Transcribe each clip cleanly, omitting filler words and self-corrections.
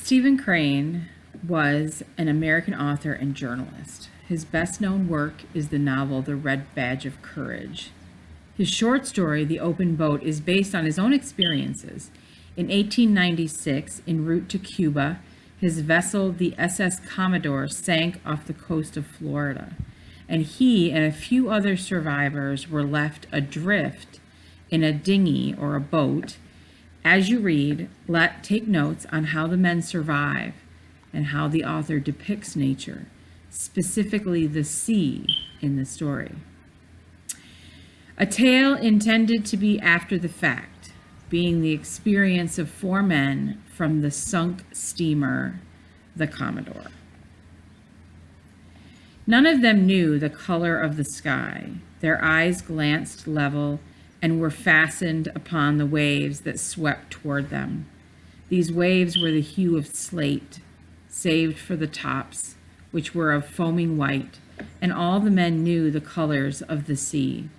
Stephen Crane was an American author and journalist. His best-known work is the novel The Red Badge of Courage. His short story, The Open Boat, is based on his own experiences. In 1896, en route to Cuba, his vessel, the SS Commodore, sank off the coast of Florida, and he and a few other survivors were left adrift in a dinghy or a boat. As you read, take notes on how the men survive and how the author depicts nature, specifically the sea in the story. A tale intended to be after the fact, being the experience of four men from the sunk steamer, the Commodore. None of them knew the color of the sky. Their eyes glanced level and were fastened upon the waves that swept toward them. These waves were the hue of slate, saved for the tops, which were of foaming white, and all the men knew the colors of the sea.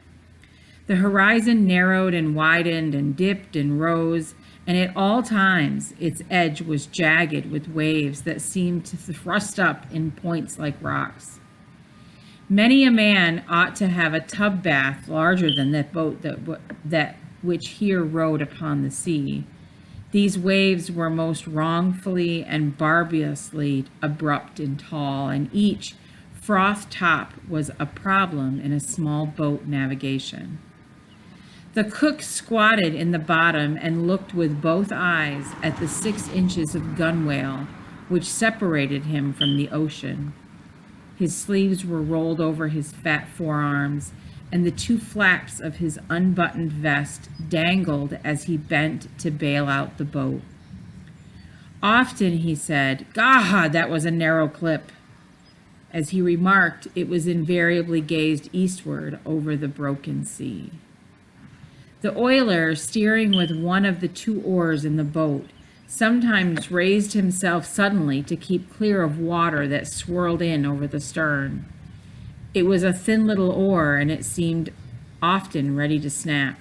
The horizon narrowed and widened and dipped and rose, and at all times its edge was jagged with waves that seemed to thrust up in points like rocks. Many a man ought to have a tub bath larger than that boat that which here rode upon the sea. These waves were most wrongfully and barbarously abrupt and tall, and each froth top was a problem in a small boat navigation. The cook squatted in the bottom and looked with both eyes at the 6 inches of gunwale which separated him from the ocean. His sleeves were rolled over his fat forearms, and the 2 flaps of his unbuttoned vest dangled as he bent to bail out the boat. Often he said, "God, that was a narrow clip." As he remarked, it was invariably gazed eastward over the broken sea. The oiler, steering with one of the 2 oars in the boat, sometimes raised himself suddenly to keep clear of water that swirled in over the stern. It was a thin little oar, and it seemed often ready to snap.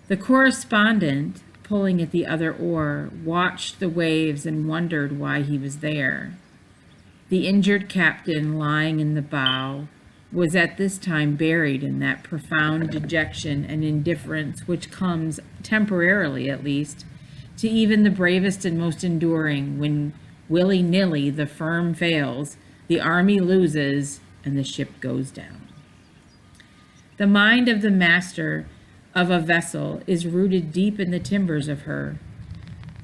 The correspondent, pulling at the other oar, watched the waves and wondered why he was there. The injured captain, lying in the bow, was at this time buried in that profound dejection and indifference which comes, temporarily at least, to even the bravest and most enduring, when willy-nilly the firm fails, the army loses, and the ship goes down. The mind of the master of a vessel is rooted deep in the timbers of her,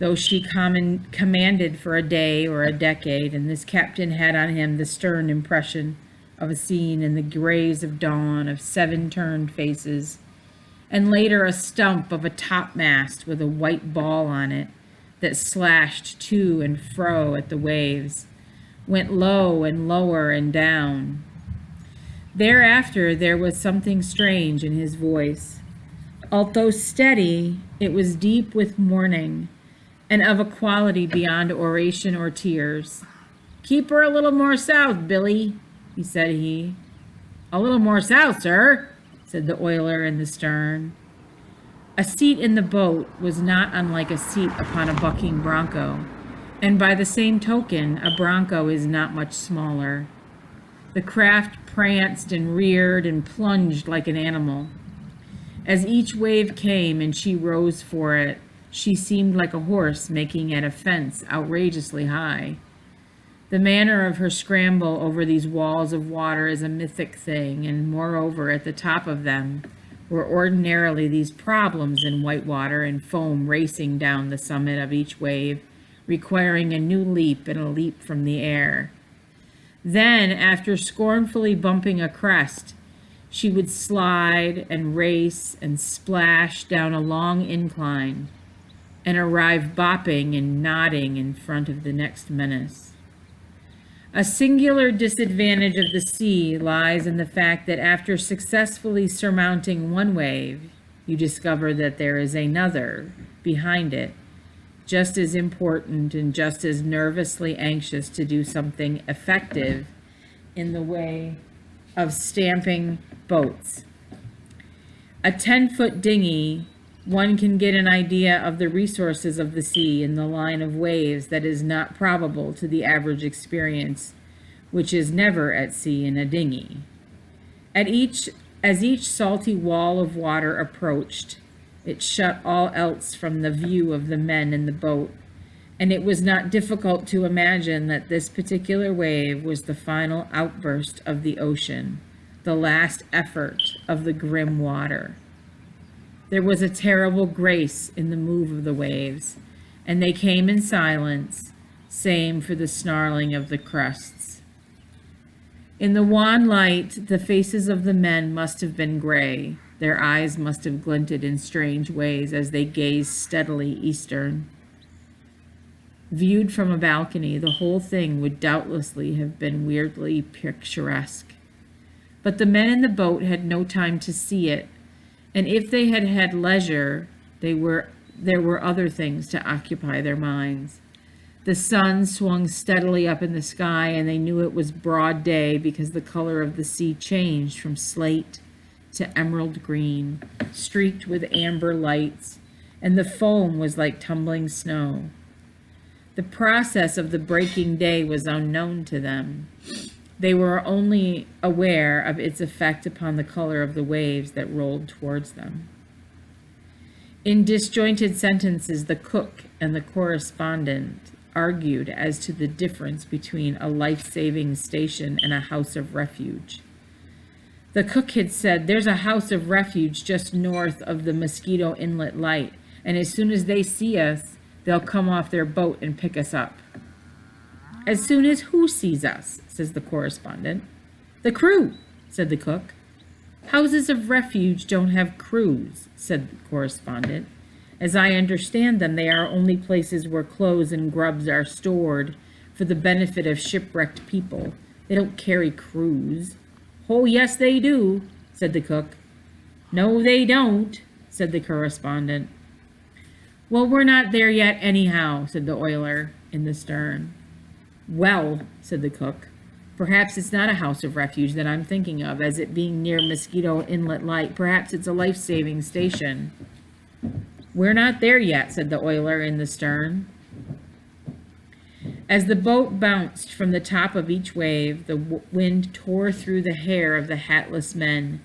though she commanded for a day or a decade, and this captain had on him the stern impression of a scene in the grays of dawn of 7 turned faces, and later a stump of a topmast with a white ball on it that slashed to and fro at the waves, went low and lower and down. Thereafter there was something strange in his voice. Although steady, it was deep with mourning, and of a quality beyond oration or tears. "Keep her a little more south, Billy," said he. "A little more south, sir," said the oiler in the stern. A seat in the boat was not unlike a seat upon a bucking bronco, and by the same token, a bronco is not much smaller. The craft pranced and reared and plunged like an animal. As each wave came and she rose for it, she seemed like a horse making at a fence outrageously high. The manner of her scramble over these walls of water is a mythic thing, and moreover, at the top of them were ordinarily these problems in white water and foam racing down the summit of each wave, requiring a new leap and a leap from the air. Then, after scornfully bumping a crest, she would slide and race and splash down a long incline and arrive bopping and nodding in front of the next menace. A singular disadvantage of the sea lies in the fact that after successfully surmounting one wave, you discover that there is another behind it, just as important and just as nervously anxious to do something effective in the way of stamping boats. A 10-foot dinghy One can get an idea of the resources of the sea in the line of waves that is not probable to the average experience, which is never at sea in a dinghy. As each salty wall of water approached, it shut all else from the view of the men in the boat, and it was not difficult to imagine that this particular wave was the final outburst of the ocean, the last effort of the grim water. There was a terrible grace in the move of the waves, and they came in silence, same for the snarling of the crests. In the wan light, the faces of the men must have been gray. Their eyes must have glinted in strange ways as they gazed steadily eastern. Viewed from a balcony, the whole thing would doubtlessly have been weirdly picturesque. But the men in the boat had no time to see it, and if they had had leisure, there were other things to occupy their minds. The sun swung steadily up in the sky, and they knew it was broad day because the color of the sea changed from slate to emerald green, streaked with amber lights, and the foam was like tumbling snow. The process of the breaking day was unknown to them. They were only aware of its effect upon the color of the waves that rolled towards them. In disjointed sentences, the cook and the correspondent argued as to the difference between a life-saving station and a house of refuge. The cook had said, "There's a house of refuge just north of the Mosquito Inlet light, and as soon as they see us, they'll come off their boat and pick us up." "As soon as who sees us?" says the correspondent. "The crew," said the cook. "Houses of refuge don't have crews," said the correspondent. "As I understand them, they are only places where clothes and grubs are stored for the benefit of shipwrecked people. They don't carry crews." "Oh, yes, they do," said the cook. "No, they don't," said the correspondent. "Well, we're not there yet anyhow," said the oiler in the stern. "Well," said the cook, "perhaps it's not a house of refuge that I'm thinking of, as it being near Mosquito Inlet Light. Perhaps it's a life-saving station." "We're not there yet," said the oiler in the stern. As the boat bounced from the top of each wave, the wind tore through the hair of the hatless men,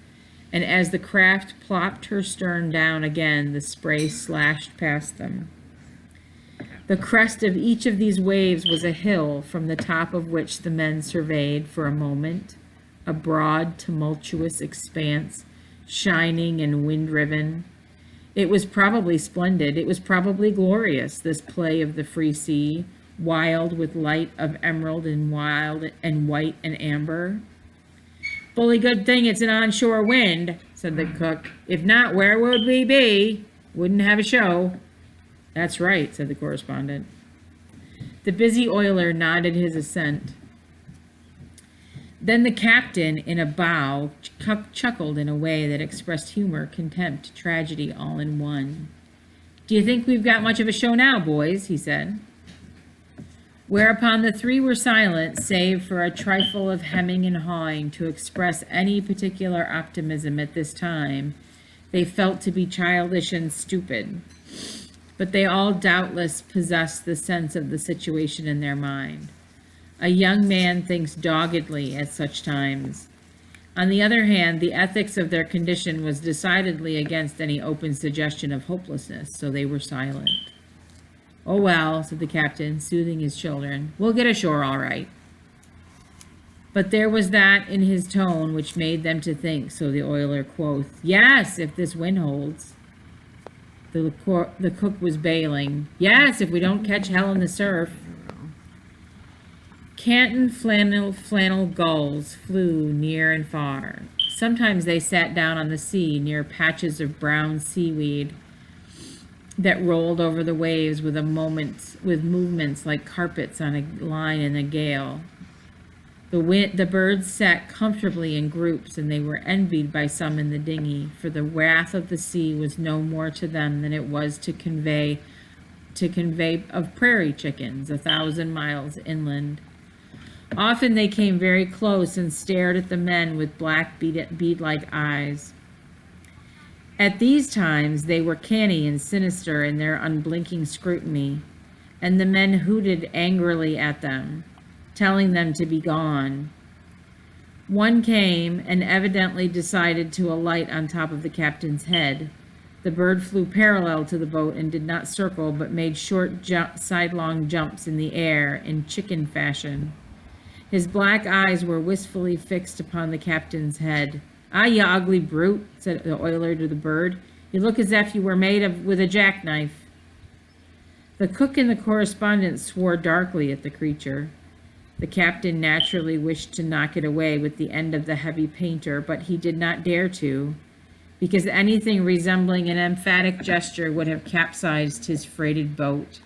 and as the craft plopped her stern down again, the spray slashed past them. The crest of each of these waves was a hill from the top of which the men surveyed for a moment a broad, tumultuous expanse, shining and wind-riven. It was probably splendid. It was probably glorious, this play of the free sea, wild with light of emerald and wild and white and amber. "Bully good thing it's an onshore wind," said the cook. "If not, where would we be? Wouldn't have a show." "That's right," said the correspondent. The busy oiler nodded his assent. Then the captain, in a bow, chuckled in a way that expressed humor, contempt, tragedy, all in one. "Do you think we've got much of a show now, boys?" he said. Whereupon the three were silent, save for a trifle of hemming and hawing to express any particular optimism at this time they felt to be childish and stupid. But they all doubtless possessed the sense of the situation in their mind. A young man thinks doggedly at such times. On the other hand, the ethics of their condition was decidedly against any open suggestion of hopelessness, so they were silent. "Oh, well," said the captain, soothing his children, "we'll get ashore all right." But there was that in his tone which made them to think, so the oiler quoth, "Yes, if this wind holds." The cook was bailing, "Yes, if we don't catch hell in the surf." Canton flannel gulls flew near and far. Sometimes they sat down on the sea near patches of brown seaweed that rolled over the waves with movements like carpets on a line in a gale. The birds sat comfortably in groups, and they were envied by some in the dinghy, for the wrath of the sea was no more to them than it was to convey of prairie chickens 1,000 miles inland. Often they came very close and stared at the men with black bead-like eyes. At these times they were canny and sinister in their unblinking scrutiny, and the men hooted angrily at them, telling them to be gone. One came and evidently decided to alight on top of the captain's head. The bird flew parallel to the boat and did not circle, but made short sidelong jumps in the air in chicken fashion. His black eyes were wistfully fixed upon the captain's head. "Ah, you ugly brute," said the oiler to the bird. "You look as if you were made of with a jackknife." The cook and the correspondent swore darkly at the creature. The captain naturally wished to knock it away with the end of the heavy painter, but he did not dare to, because anything resembling an emphatic gesture would have capsized his freighted boat.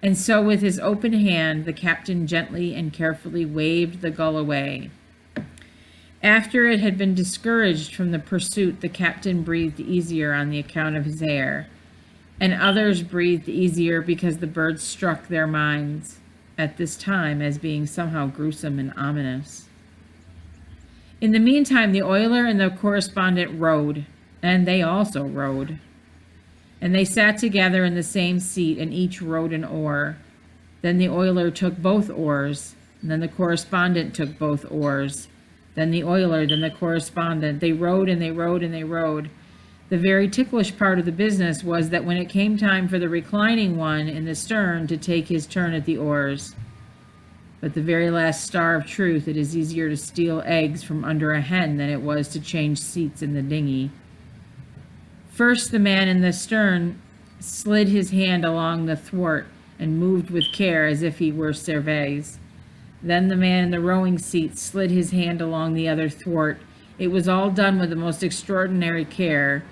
And so with his open hand, the captain gently and carefully waved the gull away. After it had been discouraged from the pursuit, the captain breathed easier on the account of his hair, and others breathed easier because the bird struck their minds at this time as being somehow gruesome and ominous. In the meantime, the oiler and the correspondent rowed, and they also rowed. And they sat together in the same seat, and each rowed an oar. Then the oiler took both oars, and then the correspondent took both oars. Then the oiler, then the correspondent. They rowed and they rowed and they rowed. The very ticklish part of the business was that when it came time for the reclining one in the stern to take his turn at the oars. But the very last star of truth, it is easier to steal eggs from under a hen than it was to change seats in the dinghy. First, the man in the stern slid his hand along the thwart and moved with care as if he were Cervantes. Then the man in the rowing seat slid his hand along the other thwart. It was all done with the most extraordinary care.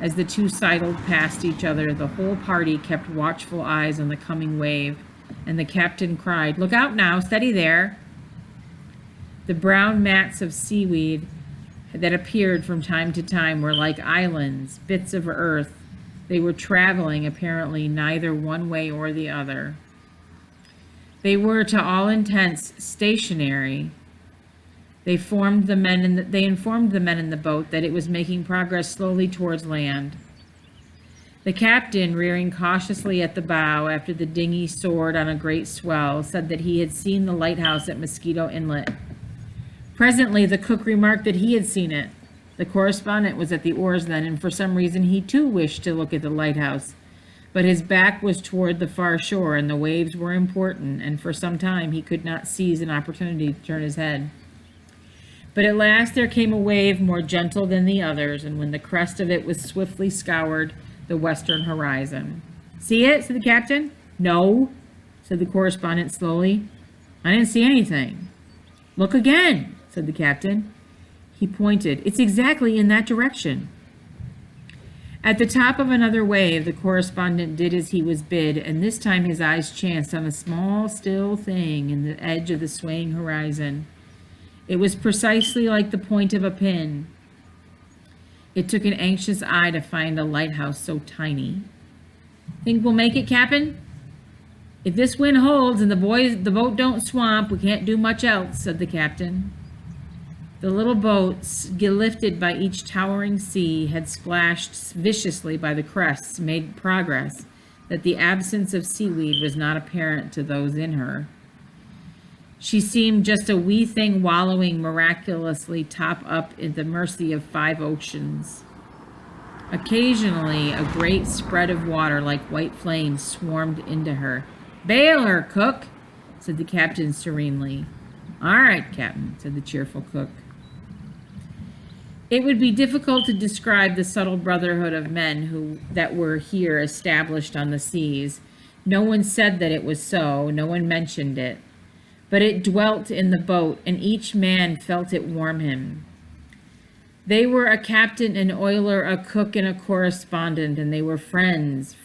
As the two sidled past each other, the whole party kept watchful eyes on the coming wave, and the captain cried, "Look out now, steady there." The brown mats of seaweed that appeared from time to time were like islands, bits of earth. They were traveling apparently neither one way or the other. They were, to all intents, stationary. They informed the men in the boat that it was making progress slowly towards land. The captain, rearing cautiously at the bow after the dinghy soared on a great swell, said that he had seen the lighthouse at Mosquito Inlet. Presently, the cook remarked that he had seen it. The correspondent was at the oars then, and for some reason he too wished to look at the lighthouse. But his back was toward the far shore, and the waves were important, and for some time he could not seize an opportunity to turn his head. But at last there came a wave more gentle than the others, and when the crest of it was swiftly scoured the western horizon. "See it?" said the captain. "No," said the correspondent slowly. "I didn't see anything." "Look again," said the captain. He pointed. "It's exactly in that direction." At the top of another wave, the correspondent did as he was bid, and this time his eyes chanced on a small, still thing in the edge of the swaying horizon. It was precisely like the point of a pin. It took an anxious eye to find a lighthouse so tiny. "Think we'll make it, Cap'n?" "If this wind holds and the boat don't swamp, we can't do much else," said the captain. The little boat, lifted by each towering sea, had splashed viciously by the crests, made progress, that the absence of seaweed was not apparent to those in her. She seemed just a wee thing wallowing miraculously top up at the mercy of 5 oceans. Occasionally, a great spread of water like white flames swarmed into her. "Bail her, cook," said the captain serenely. "All right, Captain," said the cheerful cook. It would be difficult to describe the subtle brotherhood of men that were here established on the seas. No one said that it was so, no one mentioned it. But it dwelt in the boat, and each man felt it warm him. They were a captain, an oiler, a cook, and a correspondent, and they were friends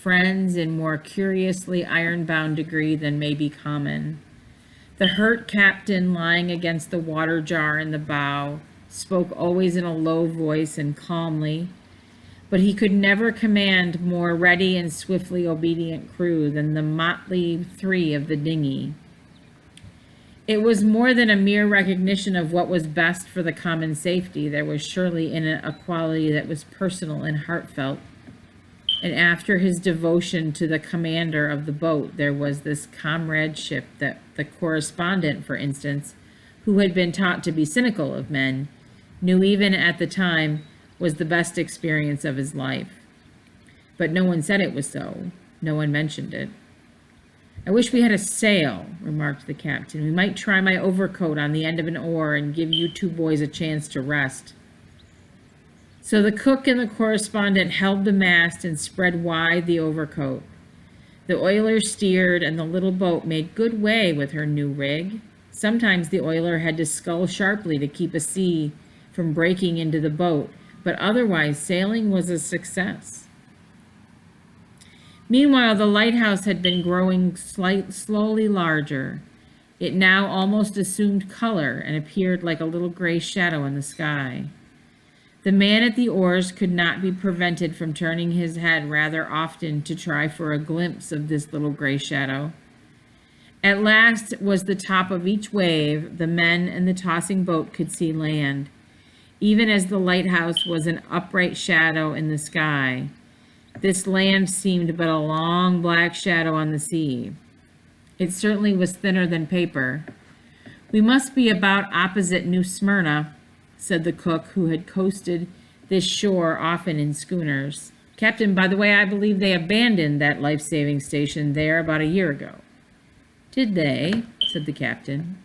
in more curiously iron-bound degree than may be common. The hurt captain, lying against the water jar in the bow, spoke always in a low voice and calmly, but he could never command more ready and swiftly obedient crew than the motley 3 of the dinghy. It was more than a mere recognition of what was best for the common safety. There was surely in it a quality that was personal and heartfelt. And after his devotion to the commander of the boat, there was this comradeship that the correspondent, for instance, who had been taught to be cynical of men, knew even at the time was the best experience of his life. But no one said it was so. No one mentioned it. "I wish we had a sail," remarked the captain. "We might try my overcoat on the end of an oar and give you two boys a chance to rest." So the cook and the correspondent held the mast and spread wide the overcoat. The oiler steered, and the little boat made good way with her new rig. Sometimes the oiler had to scull sharply to keep a sea from breaking into the boat, but otherwise sailing was a success. Meanwhile, the lighthouse had been growing slowly larger. It now almost assumed color and appeared like a little gray shadow in the sky. The man at the oars could not be prevented from turning his head rather often to try for a glimpse of this little gray shadow. At last was the top of each wave. The men and the tossing boat could see land, even as the lighthouse was an upright shadow in the sky. This land seemed but a long black shadow on the sea. It certainly was thinner than paper. "We must be about opposite New Smyrna," said the cook, who had coasted this shore often in schooners. "Captain, by the way, I believe they abandoned that life-saving station there about a year ago." "Did they?" said the captain.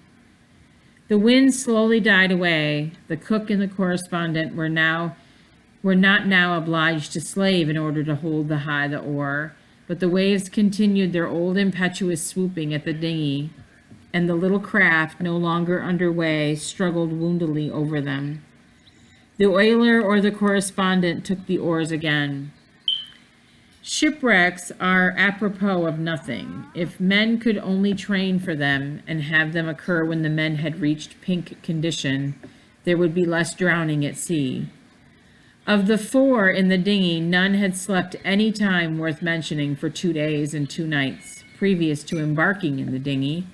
The wind slowly died away. The cook and the correspondent were not now obliged to slave in order to hold the oar, but the waves continued their old impetuous swooping at the dinghy, and the little craft, no longer under way, struggled woundily over them. The oiler or the correspondent took the oars again. Shipwrecks are apropos of nothing. If men could only train for them and have them occur when the men had reached pink condition, there would be less drowning at sea. Of the four in the dinghy, none had slept any time worth mentioning for 2 days and 2 nights previous to embarking in the dinghy,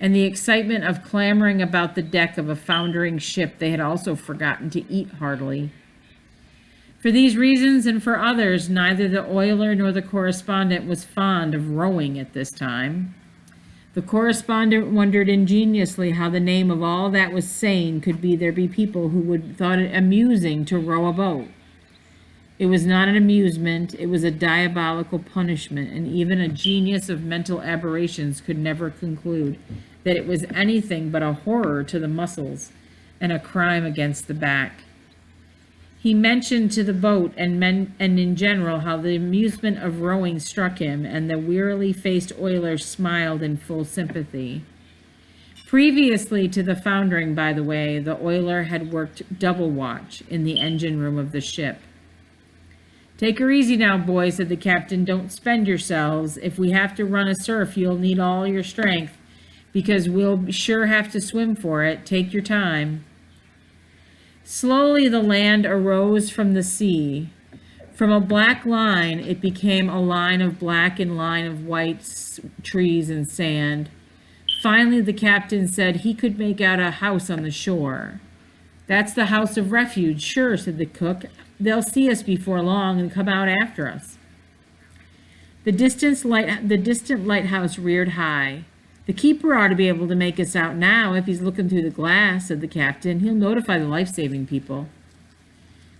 and the excitement of clambering about the deck of a foundering ship they had also forgotten to eat heartily. For these reasons and for others, neither the oiler nor the correspondent was fond of rowing at this time. The correspondent wondered ingeniously how the name of all that was sane could be there be people who would thought it amusing to row a boat. It was not an amusement, it was a diabolical punishment, and even a genius of mental aberrations could never conclude that it was anything but a horror to the muscles and a crime against the back. He mentioned to the boat and in general how the amusement of rowing struck him, and the wearily faced oiler smiled in full sympathy. Previously to the foundering, by the way, the oiler had worked double watch in the engine room of the ship. "Take her easy now, boys," said the captain. "Don't spend yourselves. If we have to run a surf, you'll need all your strength, because we'll sure have to swim for it. Take your time." Slowly the land arose from the sea. From a black line, it became a line of black and line of white trees and sand. Finally, the captain said he could make out a house on the shore. "That's the house of refuge, sure," said the cook. "They'll see us before long and come out after us." The distant lighthouse reared high. "The keeper ought to be able to make us out now if he's looking through the glass," said the captain. "He'll notify the life-saving people."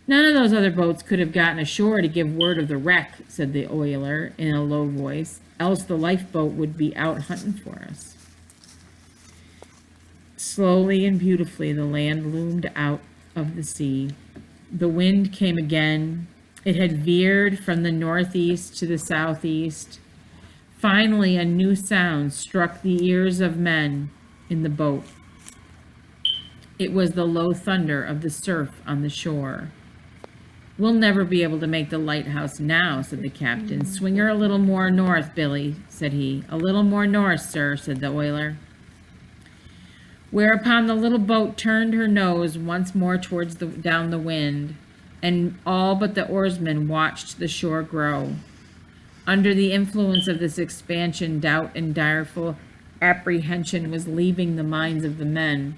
"None of those other boats could have gotten ashore to give word of the wreck," said the oiler in a low voice, "else the lifeboat would be out hunting for us." Slowly and beautifully the land loomed out of the sea. The wind came again. It had veered from the northeast to the southeast. Finally, a new sound struck the ears of men in the boat. It was the low thunder of the surf on the shore. "We'll never be able to make the lighthouse now," said the captain. "Swing her a little more north, Billy," said he. "A little more north, sir," said the oiler. Whereupon the little boat turned her nose once more towards down the wind, and all but the oarsmen watched the shore grow. Under the influence of this expansion, doubt and direful Apprehension was leaving the minds of the men.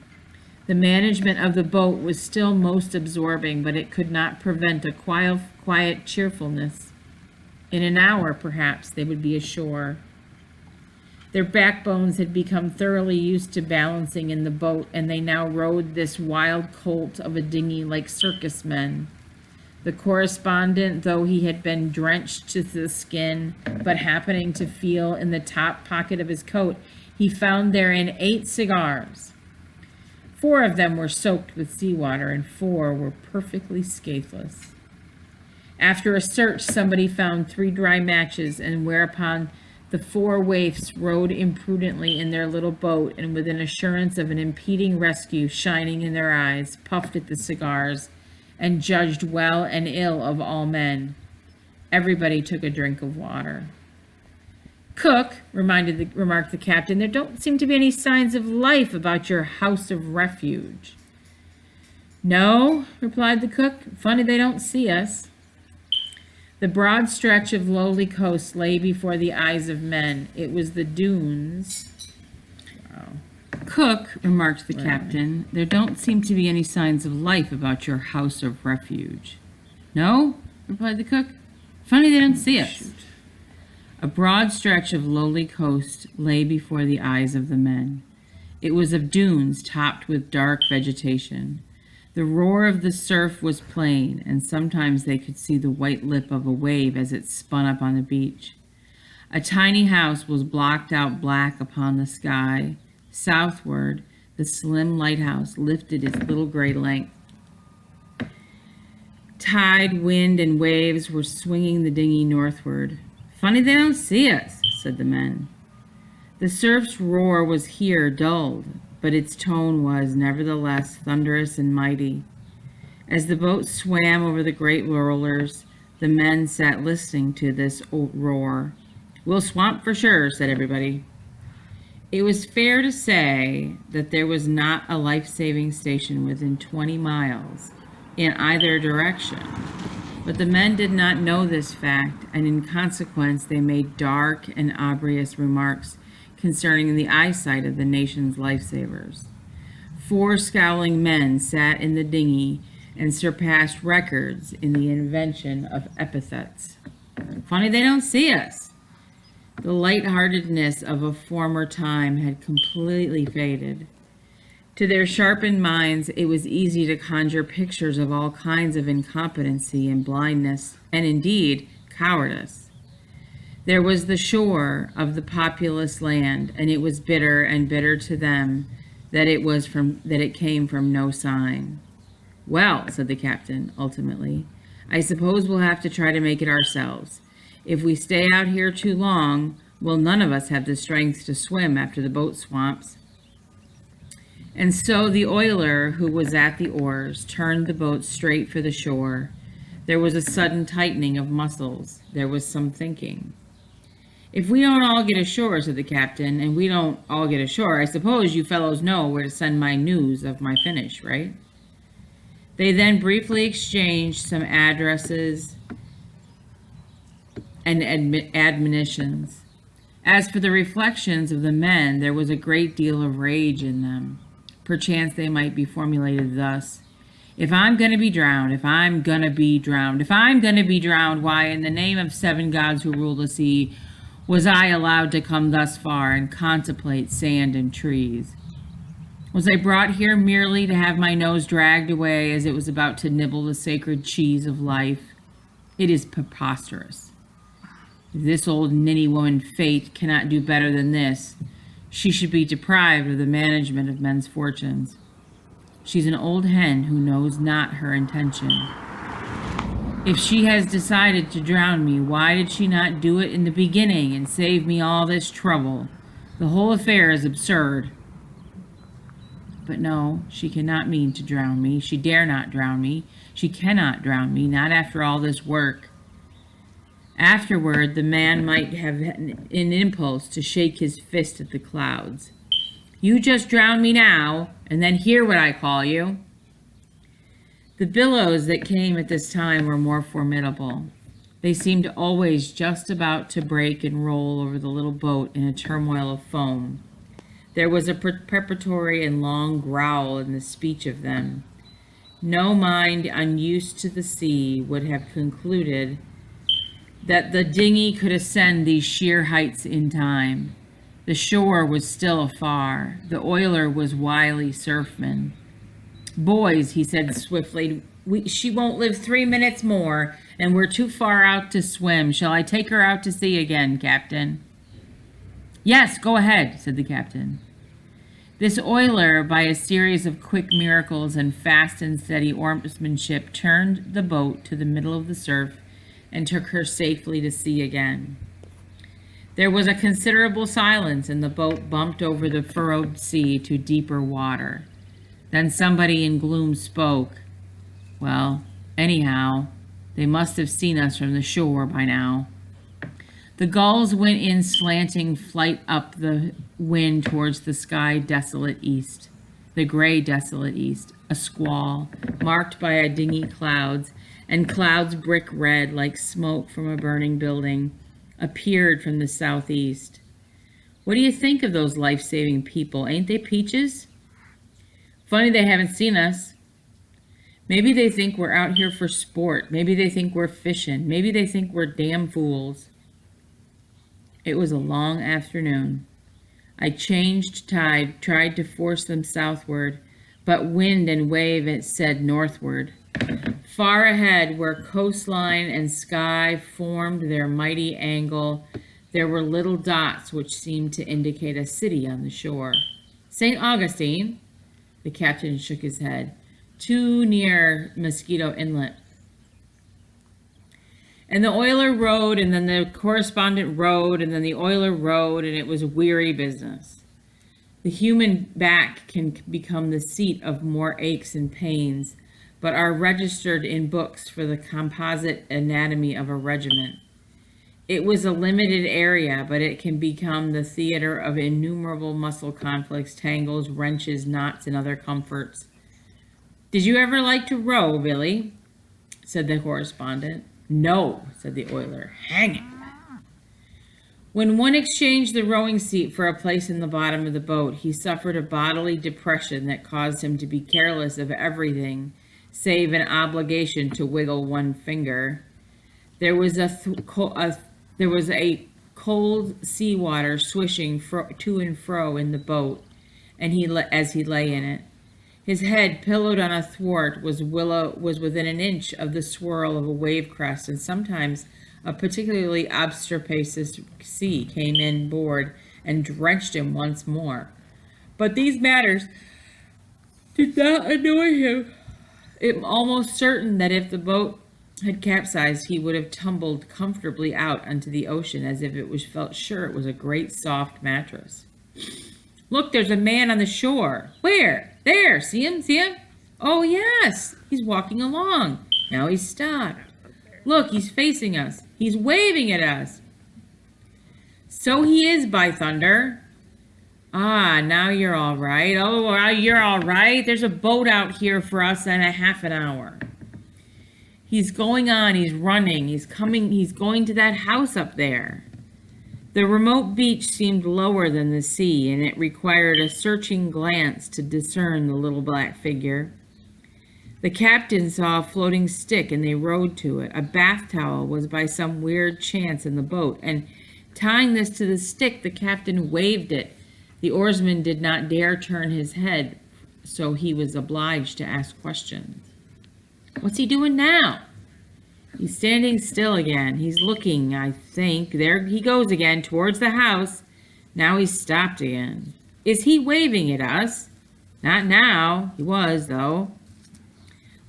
The management of the boat was still most absorbing, but it could not prevent a quiet cheerfulness. In an hour, perhaps, they would be ashore. Their backbones had become thoroughly used to balancing in the boat, and they now rode this wild colt of a dinghy like circus men. The correspondent, though he had been drenched to the skin, but happening to feel in the top pocket of his coat, he found therein 8 cigars. 4 of them were soaked with seawater, and 4 were perfectly scatheless. After a search, somebody found 3 dry matches, and whereupon the 4 waifs rowed imprudently in their little boat, and with an assurance of an impending rescue shining in their eyes, puffed at the cigars, and judged well and ill of all men. Everybody took a drink of water. "Cook," remarked the captain, "there don't seem to be any signs of life about your house of refuge." "No," replied the cook. "Funny they don't see us." The broad stretch of lowly coast lay before the eyes of men. It was the dunes. Wow. "Cook," remarked the captain, "there don't seem to be any signs of life about your house of refuge." "No," replied the cook. "Funny they don't see us." A broad stretch of lowly coast lay before the eyes of the men. It was of dunes topped with dark vegetation. The roar of the surf was plain, and sometimes they could see the white lip of a wave as it spun up on the beach. A tiny house was blocked out black upon the sky. Southward, the slim lighthouse lifted its little gray length. Tide, wind, and waves were swinging the dinghy northward. "Funny they don't see us," said the men. The surf's roar was here dulled, but its tone was, nevertheless, thunderous and mighty. As the boat swam over the great rollers, the men sat listening to this roar. "We'll swamp for sure," said everybody. It was fair to say that there was not a life-saving station within 20 miles in either direction. But the men did not know this fact, and in consequence they made dark and obvious remarks concerning the eyesight of the nation's lifesavers. 4 scowling men sat in the dinghy and surpassed records in the invention of epithets. "Funny they don't see us." The lightheartedness of a former time had completely faded. To their sharpened minds, it was easy to conjure pictures of all kinds of incompetency and blindness, and indeed, cowardice. There was the shore of the populous land, and it was bitter and bitter to them that it came from no sign. "Well," said the captain, ultimately, "I suppose we'll have to try to make it ourselves. If we stay out here too long, we'll none of us have the strength to swim after the boat swamps." And so the oiler, who was at the oars, turned the boat straight for the shore. There was a sudden tightening of muscles. There was some thinking. "If we don't all get ashore," said the captain, "and we don't all get ashore, I suppose you fellows know where to send my news of my finish, right?" They then briefly exchanged some addresses and admonitions. As for the reflections of the men, there was a great deal of rage in them. Perchance they might be formulated thus: "If I'm going to be drowned, if I'm going to be drowned, if I'm going to be drowned, why, in the name of 7 gods who rule the sea, was I allowed to come thus far and contemplate sand and trees? Was I brought here merely to have my nose dragged away as it was about to nibble the sacred cheese of life? It is preposterous. If this old ninny woman Fate cannot do better than this, she should be deprived of the management of men's fortunes. She's an old hen who knows not her intention. If she has decided to drown me, why did she not do it in the beginning and save me all this trouble? The whole affair is absurd. But no, she cannot mean to drown me. She dare not drown me. She cannot drown me, not after all this work." Afterward, the man might have an impulse to shake his fist at the clouds. "You just drown me now, and then hear what I call you." The billows that came at this time were more formidable. They seemed always just about to break and roll over the little boat in a turmoil of foam. There was a preparatory and long growl in the speech of them. No mind unused to the sea would have concluded that the dinghy could ascend these sheer heights in time. The shore was still afar. The oiler was wily surfman. Boys, he said swiftly, she won't live 3 minutes more, and we're too far out to swim. Shall I take her out to sea again, Captain? Yes, go ahead, said the captain. This oiler, by a series of quick miracles and fast and steady oarsmanship, turned the boat to the middle of the surf and took her safely to sea again. There was a considerable silence, and the boat bumped over the furrowed sea to deeper water. Then somebody in gloom spoke. Well, anyhow, they must have seen us from the shore by now. The gulls went in slanting flight up the wind towards the sky desolate east, the gray desolate east, a squall, marked by a dingy clouds, and clouds brick red like smoke from a burning building, appeared from the southeast. What do you think of those life-saving people? Ain't they peaches? Funny they haven't seen us. Maybe they think we're out here for sport. Maybe they think we're fishing. Maybe they think we're damn fools. It was a long afternoon. I changed tide, tried to force them southward, but wind and wave it said northward. Far ahead, where coastline and sky formed their mighty angle, there were little dots which seemed to indicate a city on the shore. St. Augustine? The captain shook his head. Too near Mosquito Inlet. And the oiler rowed, and then the correspondent rowed, and then the oiler rowed, and it was a weary business. The human back can become the seat of more aches and pains, but are registered in books for the composite anatomy of a regiment. It was a limited area, but it can become the theater of innumerable muscle conflicts, tangles, wrenches, knots, and other comforts. Did you ever like to row, Billy? Said the correspondent. No, said the oiler. Hang it. When one exchanged the rowing seat for a place in the bottom of the boat, he suffered a bodily depression that caused him to be careless of everything, save an obligation to wiggle one finger. There was a cold seawater swishing to and fro in the boat, and as he lay in it. His head, pillowed on a thwart, was within an inch of the swirl of a wave crest, and sometimes a particularly obstreperous sea came in board and drenched him once more. But these matters did not annoy him. It was almost certain that if the boat had capsized, he would have tumbled comfortably out onto the ocean as if it was felt sure it was a great soft mattress. Look, there's a man on the shore. Where? There, see him? See him? Oh, yes, he's walking along. Now he's stopped. Look, he's facing us. He's waving at us. So he is, by thunder. Ah, now you're all right. Oh, you're all right. There's a boat out here for us in a half an hour. He's going on. He's running. He's coming. He's going to that house up there. The remote beach seemed lower than the sea, and it required a searching glance to discern the little black figure. The captain saw a floating stick, and they rowed to it. A bath towel was by some weird chance in the boat, and tying this to the stick, the captain waved it. The oarsman did not dare turn his head, so he was obliged to ask questions. What's he doing now? He's standing still again. He's looking, I think. There he goes again, towards the house. Now he's stopped again. Is he waving at us? Not now. He was, though.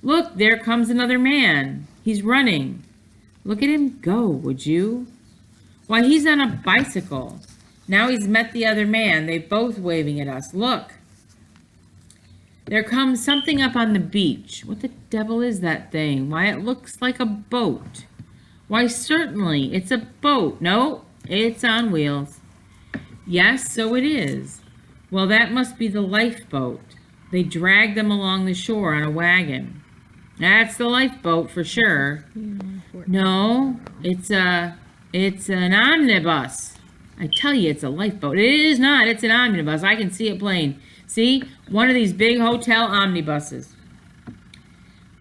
Look, there comes another man. He's running. Look at him go, would you? Why, he's on a bicycle. Now he's met the other man. They're both waving at us. Look. There comes something up on the beach. What the devil is that thing? Why, it looks like a boat. Why, certainly, it's a boat. No, it's on wheels. Yes, so it is. Well, that must be the lifeboat. They drag them along the shore on a wagon. That's the lifeboat for sure. No, it's an omnibus. I tell you, it's a lifeboat. It is not. It's an omnibus. I can see it plain. See? One of these big hotel omnibuses.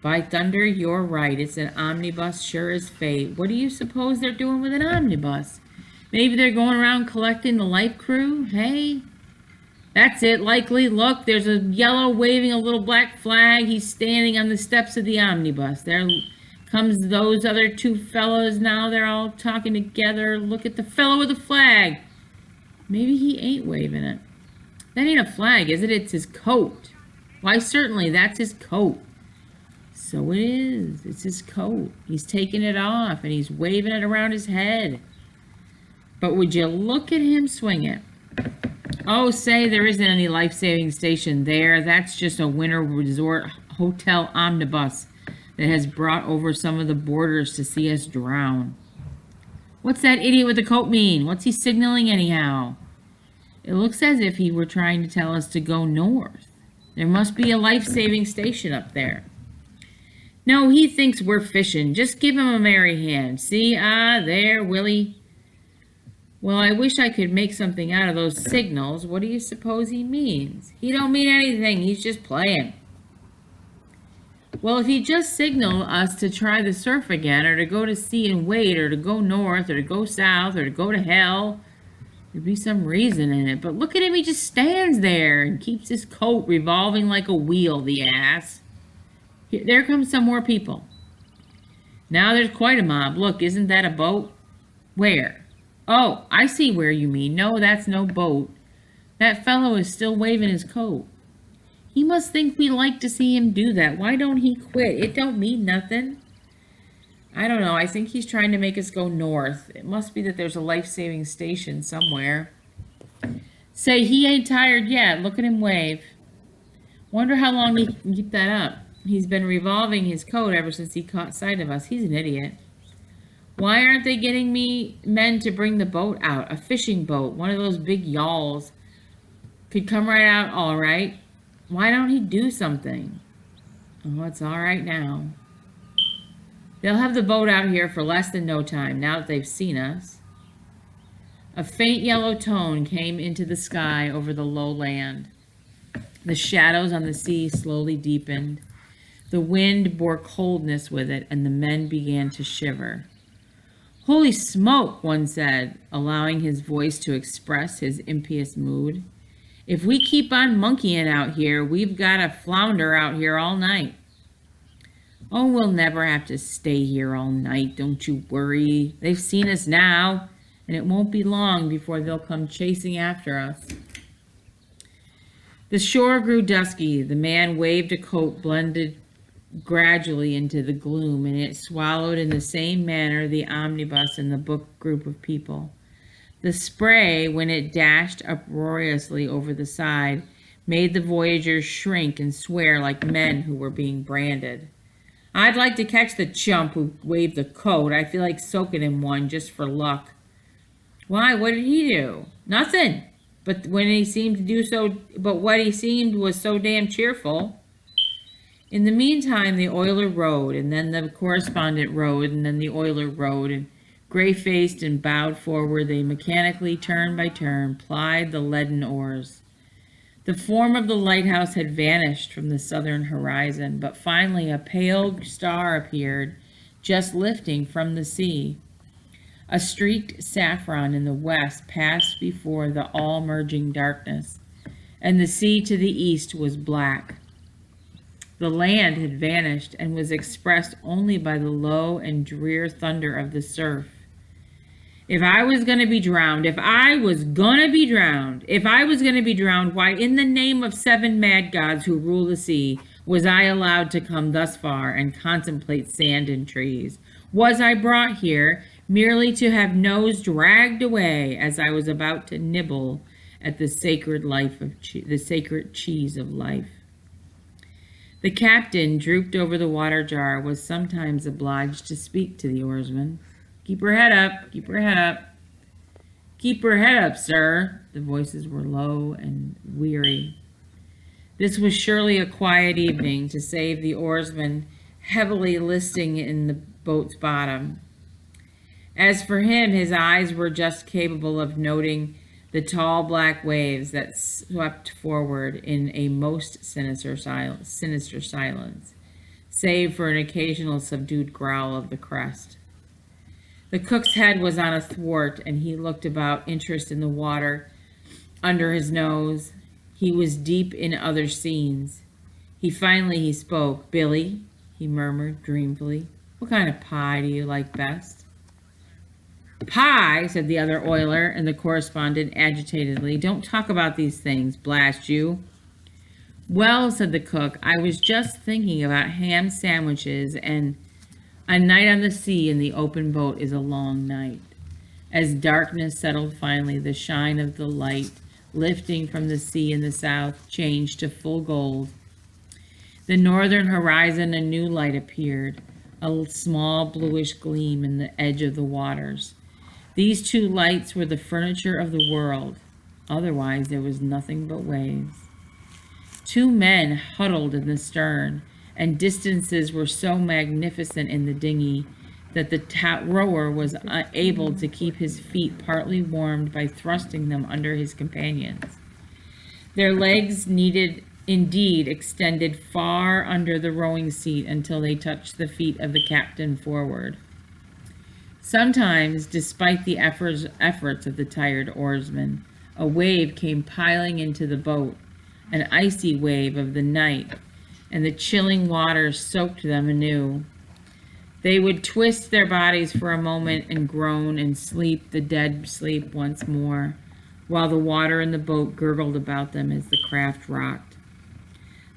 By thunder, you're right. It's an omnibus, sure as fate. What do you suppose they're doing with an omnibus? Maybe they're going around collecting the life crew? Hey? That's it, likely. Look, there's a yellow waving a little black flag. He's standing on the steps of the omnibus. There comes those other two fellows now. They're all talking together. Look at the fellow with the flag. Maybe he ain't waving it. That ain't a flag, is it? It's his coat. Why, certainly, that's his coat. So it is. It's his coat. He's taking it off, and he's waving it around his head. But would you look at him swing it? Oh, say, there isn't any life-saving station there. That's just a winter resort hotel omnibus that has brought over some of the boarders to see us drown. What's that idiot with the coat mean? What's he signaling anyhow? It looks as if he were trying to tell us to go north. There must be a life-saving station up there. No, he thinks we're fishing. Just give him a merry hand. See? Ah, there, Willie. Well, I wish I could make something out of those signals. What do you suppose he means? He don't mean anything. He's just playing. Well, if he just signaled us to try the surf again, or to go to sea and wait, or to go north, or to go south, or to go to hell, there'd be some reason in it. But look at him. He just stands there and keeps his coat revolving like a wheel, the ass. There comes some more people. Now there's quite a mob. Look, isn't that a boat? Where? Oh, I see where you mean. No, that's no boat. That fellow is still waving his coat. He must think we like to see him do that. Why don't he quit? It don't mean nothing. I don't know. I think he's trying to make us go north. It must be that there's a life-saving station somewhere. Say, he ain't tired yet. Look at him wave. Wonder how long he can keep that up. He's been revolving his coat ever since he caught sight of us. He's an idiot. Why aren't they getting me men to bring the boat out? A fishing boat, one of those big yawls. Could come right out all right. Why don't he do something? Oh, it's all right now. They'll have the boat out here for less than no time, now that they've seen us. A faint yellow tone came into the sky over the low land. The shadows on the sea slowly deepened. The wind bore coldness with it, and the men began to shiver. Holy smoke, one said, allowing his voice to express his impious mood. If we keep on monkeying out here, we've got to flounder out here all night. Oh, we'll never have to stay here all night, don't you worry. They've seen us now, and it won't be long before they'll come chasing after us. The shore grew dusky. The man waved a coat blended gradually into the gloom, and it swallowed in the same manner the omnibus and the book group of people. The spray, when it dashed uproariously over the side, made the voyagers shrink and swear like men who were being branded. I'd like to catch the chump who waved the coat. I feel like soaking him one just for luck. Why, what did he do? Nothing. But what he seemed was so damn cheerful. In the meantime, the oiler rowed, and then the correspondent rowed, and then the oiler rowed, and gray-faced and bowed forward, they mechanically, turn by turn, plied the leaden oars. The form of the lighthouse had vanished from the southern horizon, but finally a pale star appeared, just lifting from the sea. A streaked saffron in the west passed before the all-merging darkness, and the sea to the east was black. The land had vanished and was expressed only by the low and drear thunder of the surf. If I was going to be drowned, why, in the name of 7 mad gods who rule the sea, was I allowed to come thus far and contemplate sand and trees? Was I brought here merely to have nose dragged away as I was about to nibble at the sacred cheese of life? The captain, drooped over the water jar, was sometimes obliged to speak to the oarsman. Keep her head up, keep her head up. Keep her head up, sir. The voices were low and weary. This was surely a quiet evening, to save the oarsman heavily listing in the boat's bottom. As for him, his eyes were just capable of noting the tall black waves that swept forward in a most sinister silence, save for an occasional subdued growl of the crest. The cook's head was on a thwart, and he looked about, interest in the water under his nose. He was deep in other scenes. He spoke. "Billy," he murmured dreamfully, "what kind of pie do you like best?" "Pie," said the other oiler and the correspondent agitatedly. "Don't talk about these things, blast you." "Well," said the cook, "I was just thinking about ham sandwiches and a night on the sea in the open boat is a long night." As darkness settled finally, the shine of the light lifting from the sea in the south changed to full gold. The northern horizon, a new light appeared, a small bluish gleam in the edge of the waters. These two lights were the furniture of the world. Otherwise, there was nothing but waves. Two men huddled in the stern, and distances were so magnificent in the dinghy that the rower was able to keep his feet partly warmed by thrusting them under his companions. Their legs indeed extended far under the rowing seat until they touched the feet of the captain forward. Sometimes, despite the efforts of the tired oarsmen, a wave came piling into the boat, an icy wave of the night, and the chilling waters soaked them anew. They would twist their bodies for a moment and groan and sleep the dead sleep once more, while the water in the boat gurgled about them as the craft rocked.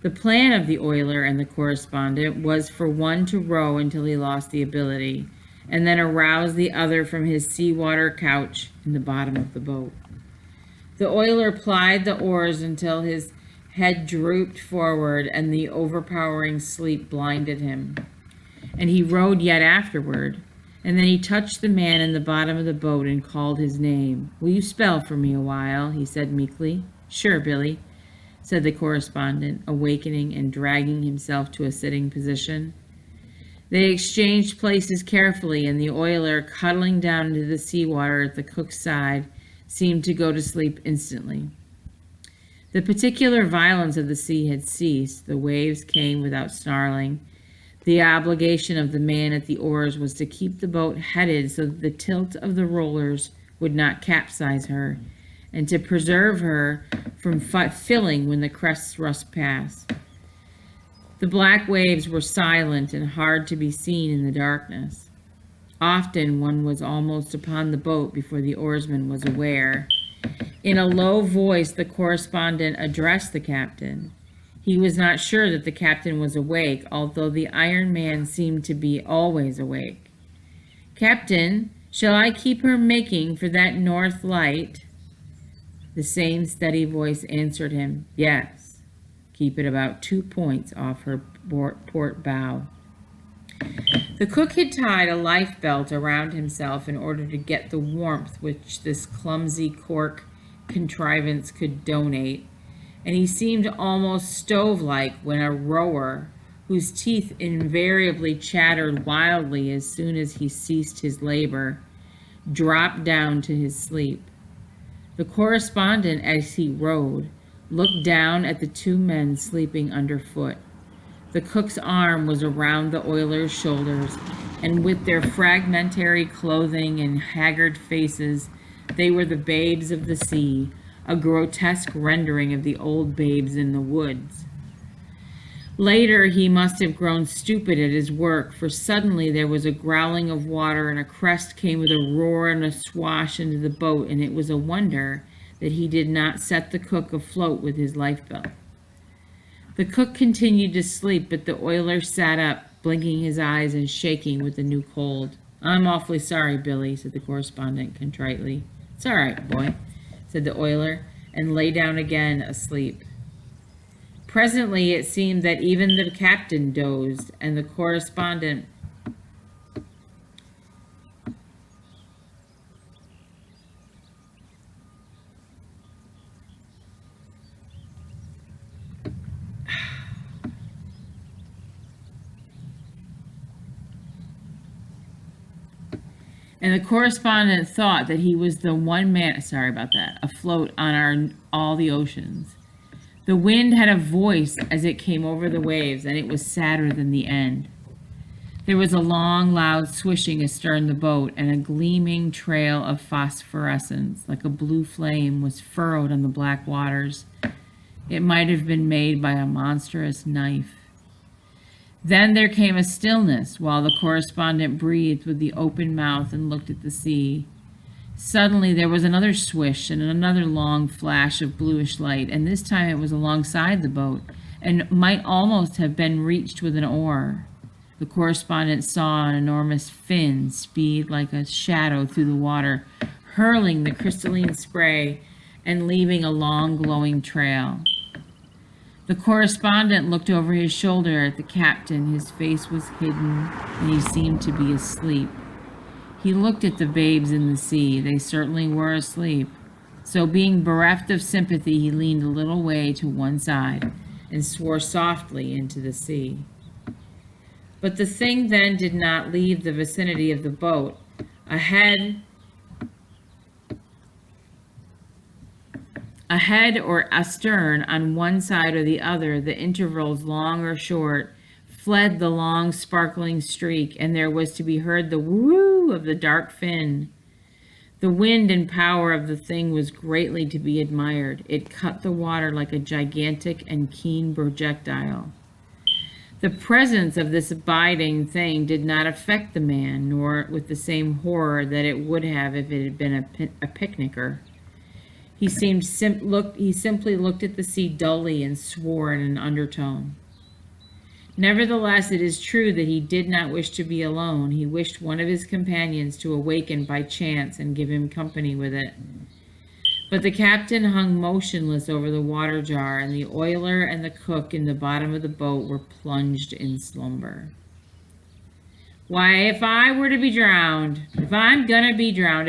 The plan of the oiler and the correspondent was for one to row until he lost the ability, and then arouse the other from his seawater couch in the bottom of the boat. The oiler plied the oars until his head drooped forward and the overpowering sleep blinded him. And he rowed yet afterward, and then he touched the man in the bottom of the boat and called his name. "Will you spell for me a while?" he said meekly. "Sure, Billy," said the correspondent, awakening and dragging himself to a sitting position. They exchanged places carefully, and the oiler, cuddling down into the seawater at the cook's side, seemed to go to sleep instantly. The particular violence of the sea had ceased. The waves came without snarling. The obligation of the man at the oars was to keep the boat headed so that the tilt of the rollers would not capsize her, and to preserve her from filling when the crests rushed past. The black waves were silent and hard to be seen in the darkness. Often one was almost upon the boat before the oarsman was aware. In a low voice, the correspondent addressed the captain. He was not sure that the captain was awake, although the Iron Man seemed to be always awake. "Captain, shall I keep her making for that north light?" The same steady voice answered him, "Yes. Keep it about 2 points off her port bow." The cook had tied a life belt around himself in order to get the warmth which this clumsy cork contrivance could donate, and he seemed almost stove-like when a rower, whose teeth invariably chattered wildly as soon as he ceased his labor, dropped down to his sleep. The correspondent, as he rowed, looked down at the two men sleeping underfoot. The cook's arm was around the oiler's shoulders, and with their fragmentary clothing and haggard faces, they were the babes of the sea, a grotesque rendering of the old babes in the woods. Later, he must have grown stupid at his work, for suddenly there was a growling of water, and a crest came with a roar and a swash into the boat, and it was a wonder that he did not set the cook afloat with his lifebelt. The cook continued to sleep, but the oiler sat up, blinking his eyes and shaking with the new cold. "I'm awfully sorry, Billy," said the correspondent contritely. "It's all right, boy," said the oiler, and lay down again asleep. Presently it seemed that even the captain dozed, and the correspondent And the correspondent thought that he was the one man, sorry about that, afloat on all the oceans. The wind had a voice as it came over the waves, and it was sadder than the end. There was a long, loud swishing astern the boat, and a gleaming trail of phosphorescence, like a blue flame, was furrowed on the black waters. It might have been made by a monstrous knife. Then there came a stillness while the correspondent breathed with the open mouth and looked at the sea. Suddenly there was another swish and another long flash of bluish light, and this time it was alongside the boat, and might almost have been reached with an oar. The correspondent saw an enormous fin speed like a shadow through the water, hurling the crystalline spray and leaving a long glowing trail. The correspondent looked over his shoulder at the captain. His face was hidden, and he seemed to be asleep. He looked at the babes in the sea. They certainly were asleep. So, being bereft of sympathy, he leaned a little way to one side and swore softly into the sea. But the thing then did not leave the vicinity of the boat. Ahead or astern, on one side or the other, the intervals long or short, fled the long sparkling streak, and there was to be heard the whoo of the dark fin. The wind and power of the thing was greatly to be admired. It cut the water like a gigantic and keen projectile. The presence of this abiding thing did not affect the man, nor with the same horror that it would have if it had been a picnicker. He simply looked at the sea dully and swore in an undertone. Nevertheless, it is true that he did not wish to be alone. He wished one of his companions to awaken by chance and give him company with it. But the captain hung motionless over the water jar, and the oiler and the cook in the bottom of the boat were plunged in slumber. Why, if I were to be drowned, if I'm gonna be drowned,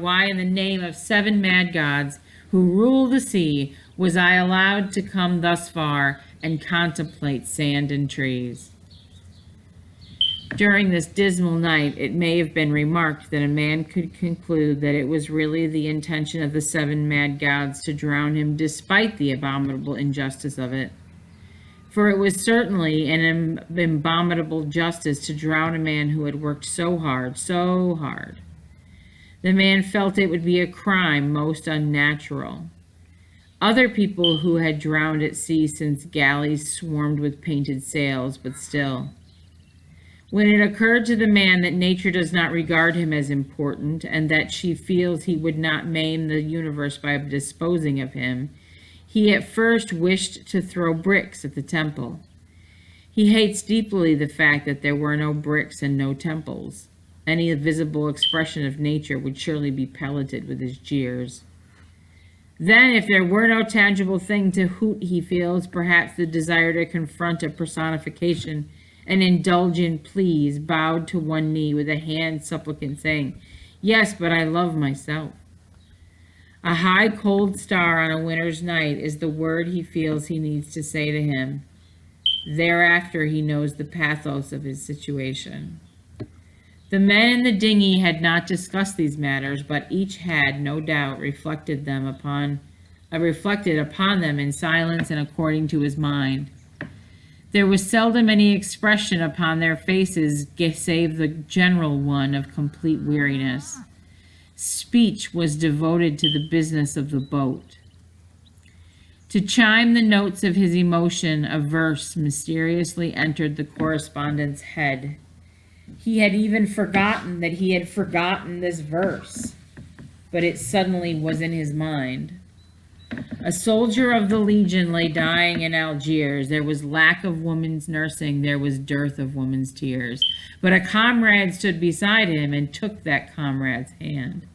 why in the name of 7 mad gods who rule the sea was I allowed to come thus far and contemplate sand and trees? During this dismal night, it may have been remarked that a man could conclude that it was really the intention of the 7 mad gods to drown him despite the abominable injustice of it. For it was certainly an abominable justice to drown a man who had worked so hard. The man felt it would be a crime most unnatural. Other people who had drowned at sea since galleys swarmed with painted sails, but still. When it occurred to the man that nature does not regard him as important, and that she feels he would not maim the universe by disposing of him, he at first wished to throw bricks at the temple. He hates deeply the fact that there were no bricks and no temples. Any visible expression of nature would surely be pelleted with his jeers. Then, if there were no tangible thing to hoot, he feels perhaps the desire to confront a personification, an indulgent pleas, bowed to one knee with a hand supplicant, saying, "Yes, but I love myself." A high cold star on a winter's night is the word he feels he needs to say to him. Thereafter he knows the pathos of his situation. The men in the dinghy had not discussed these matters, but each had, no doubt, reflected upon them in silence and according to his mind. There was seldom any expression upon their faces save the general one of complete weariness. Speech was devoted to the business of the boat. To chime the notes of his emotion, a verse mysteriously entered the correspondent's head. He had even forgotten that he had forgotten this verse, but it suddenly was in his mind. A soldier of the Legion lay dying in Algiers. There was lack of woman's nursing. There was dearth of woman's tears. But a comrade stood beside him and took that comrade's hand.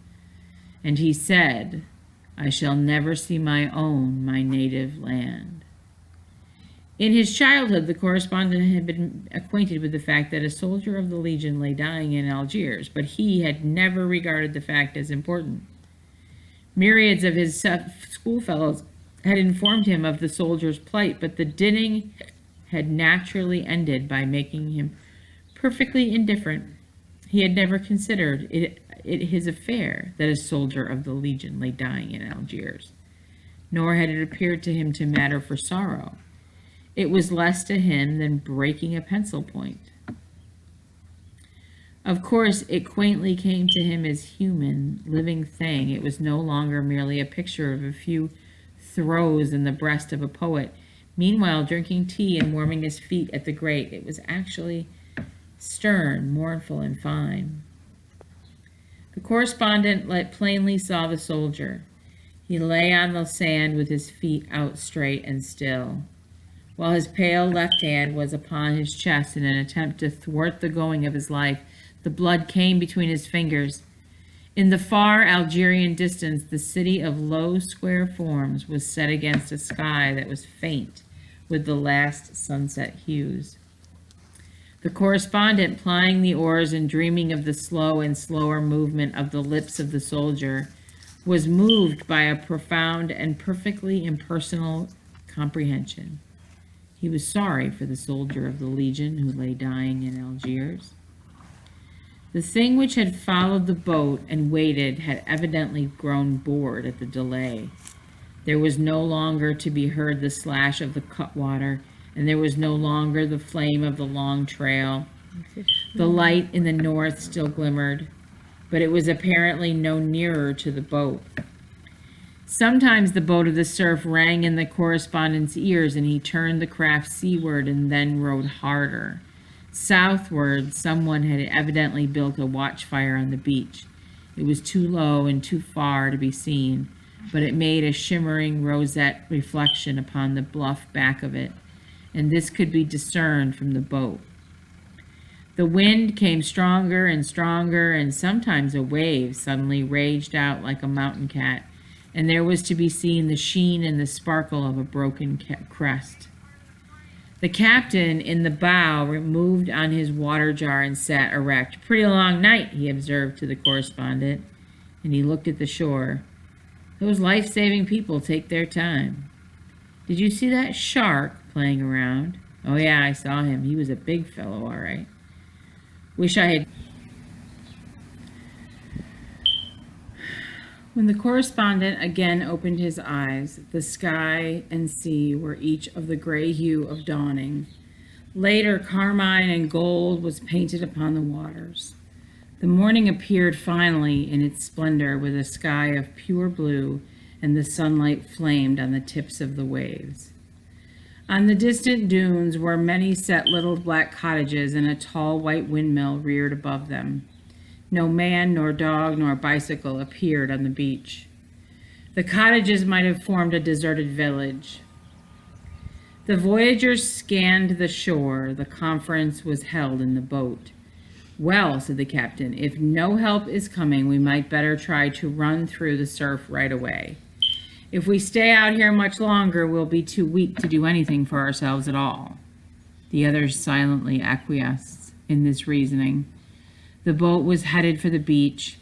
And he said, "I shall never see my native land." In his childhood, the correspondent had been acquainted with the fact that a soldier of the Legion lay dying in Algiers, but he had never regarded the fact as important. Myriads of his schoolfellows had informed him of the soldier's plight, but the dinning had naturally ended by making him perfectly indifferent. He had never considered it his affair that a soldier of the Legion lay dying in Algiers, nor had it appeared to him to matter for sorrow. It was less to him than breaking a pencil point. Of course, it quaintly came to him as human, living thing. It was no longer merely a picture of a few throes in the breast of a poet, meanwhile drinking tea and warming his feet at the grate. It was actually stern, mournful, and fine. The correspondent plainly saw the soldier. He lay on the sand with his feet out straight and still, while his pale left hand was upon his chest in an attempt to thwart the going of his life. The blood came between his fingers. In the far Algerian distance, the city of low square forms was set against a sky that was faint with the last sunset hues. The correspondent, plying the oars and dreaming of the slow and slower movement of the lips of the soldier, was moved by a profound and perfectly impersonal comprehension. He was sorry for the soldier of the Legion who lay dying in Algiers. The thing which had followed the boat and waited had evidently grown bored at the delay. There was no longer to be heard the slash of the cutwater, and there was no longer the flame of the long trail. The light in the north still glimmered, but it was apparently no nearer to the boat. Sometimes the boat of the surf rang in the correspondent's ears, and he turned the craft seaward and then rowed harder. Southward, someone had evidently built a watchfire on the beach. It was too low and too far to be seen, but it made a shimmering rosette reflection upon the bluff back of it, and this could be discerned from the boat. The wind came stronger and stronger, and sometimes a wave suddenly raged out like a mountain cat, and there was to be seen the sheen and the sparkle of a broken crest. The captain in the bow moved on his water jar and sat erect. "Pretty long night," he observed to the correspondent, and he looked at the shore. "Those life-saving people take their time. Did you see that shark playing around?" "Oh yeah, I saw him. He was a big fellow, all right. Wish I had..." When the correspondent again opened his eyes, the sky and sea were each of the gray hue of dawning. Later, carmine and gold was painted upon the waters. The morning appeared finally in its splendor, with a sky of pure blue, and the sunlight flamed on the tips of the waves. On the distant dunes were many set little black cottages, and a tall white windmill reared above them. No man, nor dog, nor bicycle appeared on the beach. The cottages might have formed a deserted village. The voyagers scanned the shore. The conference was held in the boat. "Well," said the captain, "if no help is coming, we might better try to run through the surf right away. If we stay out here much longer, we'll be too weak to do anything for ourselves at all." The others silently acquiesced in this reasoning. The boat was headed for the beach.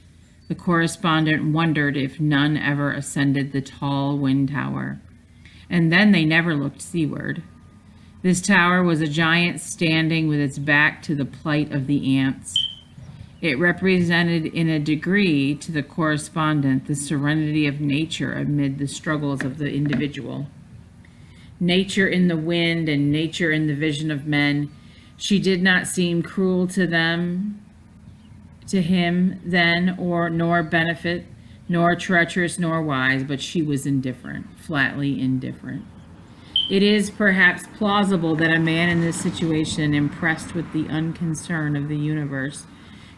The correspondent wondered if none ever ascended the tall wind tower. And then they never looked seaward. This tower was a giant standing with its back to the plight of the ants. It represented in a degree to the correspondent the serenity of nature amid the struggles of the individual. Nature in the wind and nature in the vision of men. She did not seem cruel to him then, nor benefit, nor treacherous, nor wise, but she was indifferent, flatly indifferent. It is perhaps plausible that a man in this situation, impressed with the unconcern of the universe,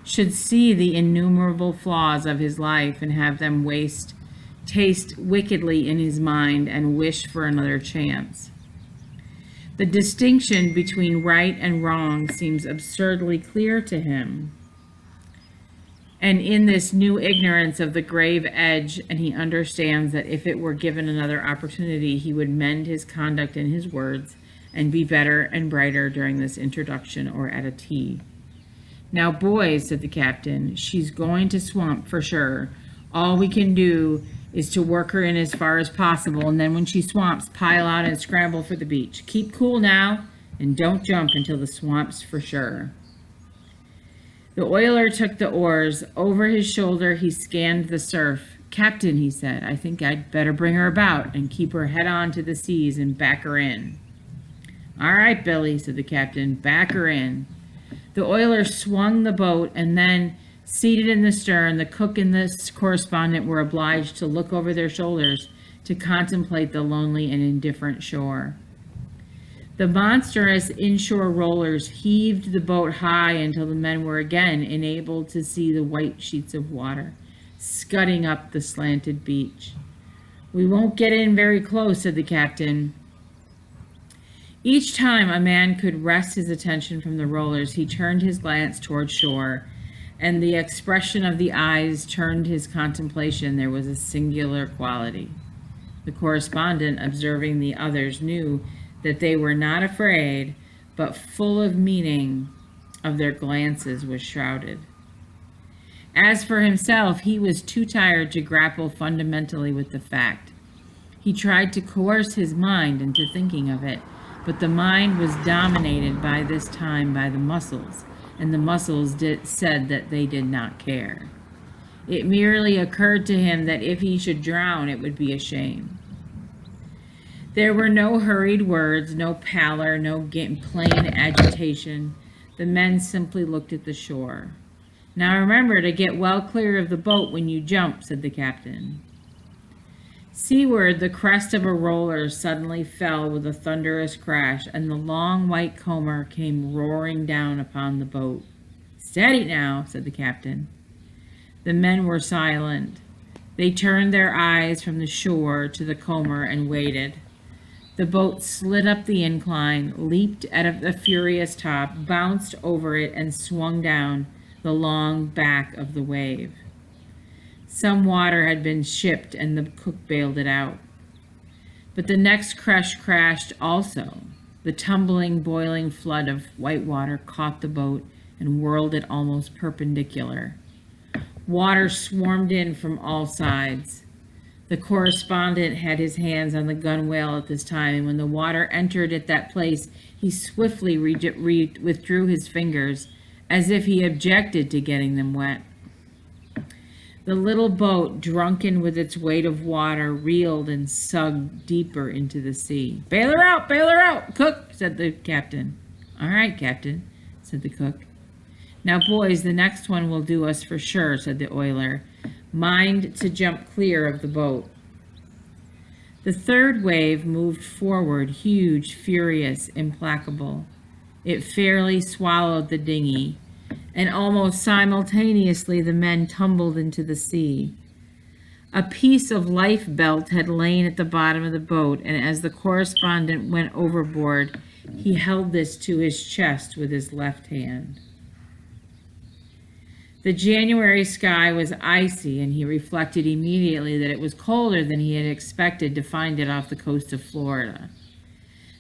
should see the innumerable flaws of his life and have them taste wickedly in his mind and wish for another chance. The distinction between right and wrong seems absurdly clear to him. And in this new ignorance of the grave edge, and he understands that if it were given another opportunity, he would mend his conduct and his words and be better and brighter during this introduction or at a tea. "Now, boys," said the captain, "she's going to swamp for sure. All we can do is to work her in as far as possible, and then when she swamps, pile out and scramble for the beach. Keep cool now, and don't jump until the swamp's for sure." The oiler took the oars. Over his shoulder, he scanned the surf. "Captain," he said, "I think I'd better bring her about and keep her head on to the seas and back her in." "All right, Billy," said the captain, "back her in." The oiler swung the boat, and then, seated in the stern, the cook and the correspondent were obliged to look over their shoulders to contemplate the lonely and indifferent shore. The monstrous inshore rollers heaved the boat high until the men were again enabled to see the white sheets of water scudding up the slanted beach. "We won't get in very close," said the captain. Each time a man could wrest his attention from the rollers, he turned his glance toward shore, and the expression of the eyes turned his contemplation. There was a singular quality. The correspondent, observing the others, knew that they were not afraid, but full of meaning of their glances was shrouded. As for himself, he was too tired to grapple fundamentally with the fact. He tried to coerce his mind into thinking of it, but the mind was dominated by this time by the muscles, and the muscles said that they did not care. It merely occurred to him that if he should drown, it would be a shame. There were no hurried words, no pallor, no plain agitation. The men simply looked at the shore. "Now remember to get well clear of the boat when you jump," said the captain. Seaward, the crest of a roller suddenly fell with a thunderous crash, and the long white comber came roaring down upon the boat. "Steady now," said the captain. The men were silent. They turned their eyes from the shore to the comber and waited. The boat slid up the incline, leaped at a furious top, bounced over it, and swung down the long back of the wave. Some water had been shipped, and the cook bailed it out. But the next crash crashed also. The tumbling, boiling flood of white water caught the boat and whirled it almost perpendicular. Water swarmed in from all sides. The correspondent had his hands on the gunwale at this time, and when the water entered at that place, he swiftly withdrew his fingers, as if he objected to getting them wet. The little boat, drunken with its weight of water, reeled and sunk deeper into the sea. Bail her out, cook," said the captain. "All right, captain," said the cook. "Now, boys, the next one will do us for sure," said the oiler. "Mind to jump clear of the boat." The third wave moved forward, huge, furious, implacable. It fairly swallowed the dinghy, and almost simultaneously the men tumbled into the sea. A piece of life belt had lain at the bottom of the boat, and as the correspondent went overboard, he held this to his chest with his left hand. The January sky was icy, and he reflected immediately that it was colder than he had expected to find it off the coast of Florida.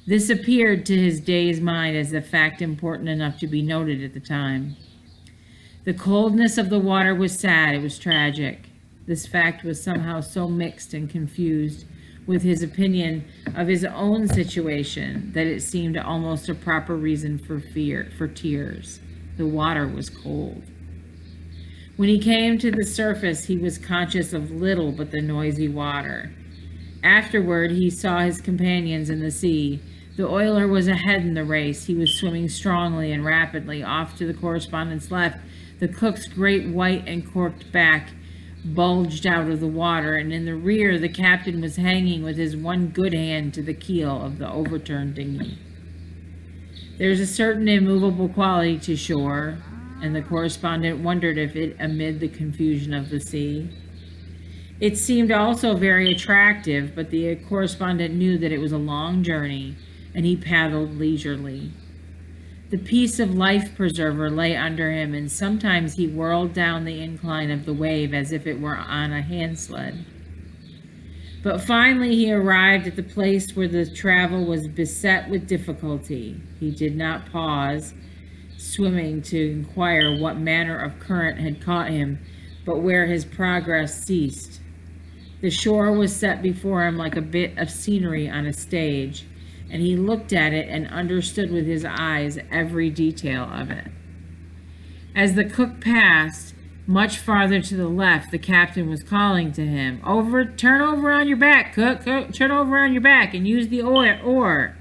This appeared to his dazed mind as a fact important enough to be noted at the time. The coldness of the water was sad, it was tragic. This fact was somehow so mixed and confused with his opinion of his own situation that it seemed almost a proper reason for tears. The water was cold. When he came to the surface, he was conscious of little but the noisy water. Afterward, he saw his companions in the sea. The oiler was ahead in the race. He was swimming strongly and rapidly. Off to the correspondent's left, the cook's great white and corked back bulged out of the water, and in the rear, the captain was hanging with his one good hand to the keel of the overturned dinghy. There's a certain immovable quality to shore, and the correspondent wondered if it amid the confusion of the sea. It seemed also very attractive, but the correspondent knew that it was a long journey, and he paddled leisurely. The piece of life preserver lay under him, and sometimes he whirled down the incline of the wave as if it were on a hand sled. But finally he arrived at the place where the travel was beset with difficulty. He did not pause swimming to inquire what manner of current had caught him, but where his progress ceased. The shore was set before him like a bit of scenery on a stage, and he looked at it and understood with his eyes every detail of it. As the cook passed, much farther to the left, the captain was calling to him, turn over on your back, cook, turn over on your back and use the oar.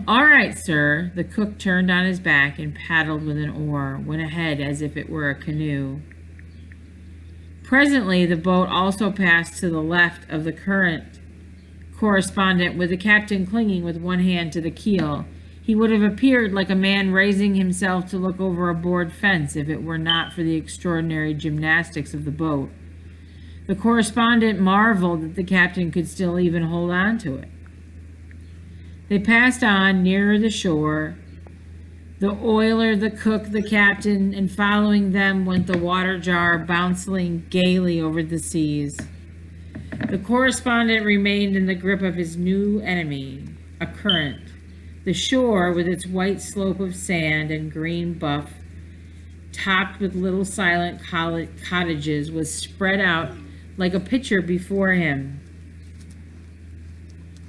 All right, sir. The cook turned on his back and paddled with an oar, went ahead as if it were a canoe. Presently, the boat also passed to the left of the current correspondent, with the captain clinging with one hand to the keel. He would have appeared like a man raising himself to look over a board fence if it were not for the extraordinary gymnastics of the boat. The correspondent marveled that the captain could still even hold on to it. They passed on nearer the shore, the oiler, the cook, the captain, and following them went the water jar bouncing gaily over the seas. The correspondent remained in the grip of his new enemy, a current. The shore, with its white slope of sand and green buff, topped with little silent cottages, was spread out like a picture before him.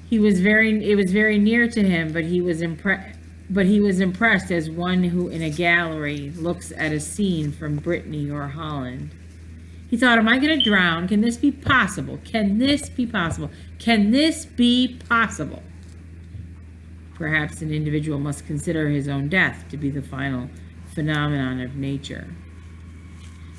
It was very near to him, but he was impressed as one who in a gallery looks at a scene from Brittany or Holland. He thought, am I going to drown? Can this be possible? Can this be possible? Can this be possible? Perhaps an individual must consider his own death to be the final phenomenon of nature.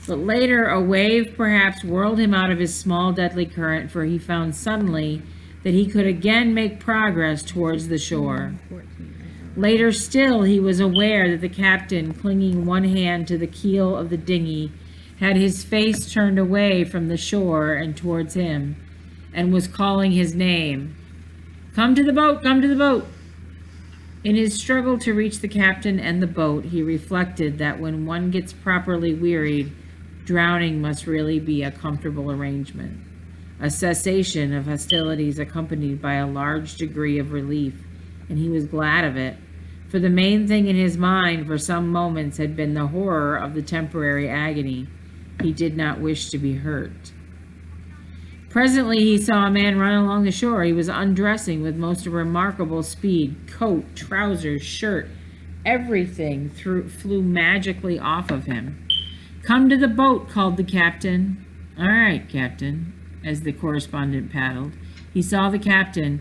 But later, a wave perhaps whirled him out of his small deadly current, for he found suddenly that he could again make progress towards the shore. Later still, he was aware that the captain, clinging one hand to the keel of the dinghy, had his face turned away from the shore and towards him, and was calling his name. Come to the boat, come to the boat. In his struggle to reach the captain and the boat, he reflected that when one gets properly wearied, drowning must really be a comfortable arrangement, a cessation of hostilities accompanied by a large degree of relief, and he was glad of it, for the main thing in his mind for some moments had been the horror of the temporary agony. He did not wish to be hurt. Presently he saw a man run along the shore. He was undressing with most remarkable speed. Coat, trousers, shirt, everything flew magically off of him. Come to the boat, called the captain. All right, captain, as the correspondent paddled. He saw the captain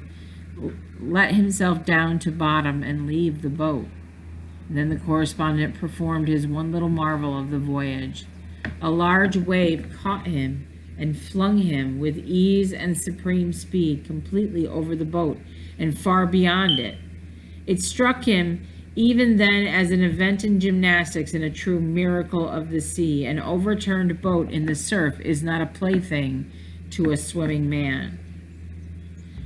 let himself down to bottom and leave the boat. Then the correspondent performed his one little marvel of the voyage. A large wave caught him and flung him with ease and supreme speed completely over the boat and far beyond it. It struck him even then as an event in gymnastics and a true miracle of the sea. An overturned boat in the surf is not a plaything to a swimming man.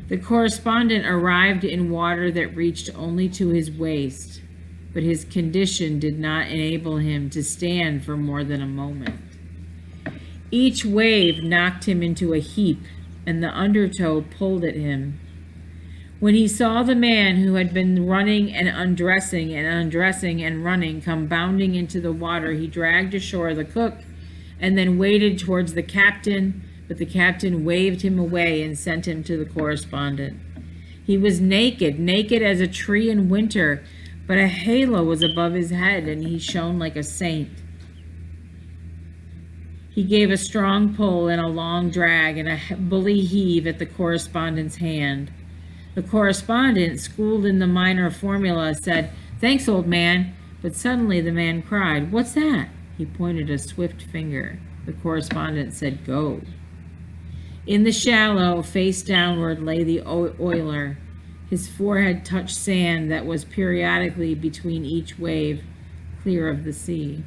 The correspondent arrived in water that reached only to his waist, but his condition did not enable him to stand for more than a moment. Each wave knocked him into a heap, and the undertow pulled at him. When he saw the man who had been running and undressing and running come bounding into the water, he dragged ashore the cook and then waded towards the captain, but the captain waved him away and sent him to the correspondent. He was naked as a tree in winter, but a halo was above his head and he shone like a saint. He gave a strong pull and a long drag and a bully heave at the correspondent's hand. The correspondent, schooled in the minor formula, said, "Thanks, old man." But suddenly the man cried, "What's that?" He pointed a swift finger. The correspondent said, "Go." In the shallow, face downward, lay the oiler. His forehead touched sand that was periodically between each wave, clear of the sea.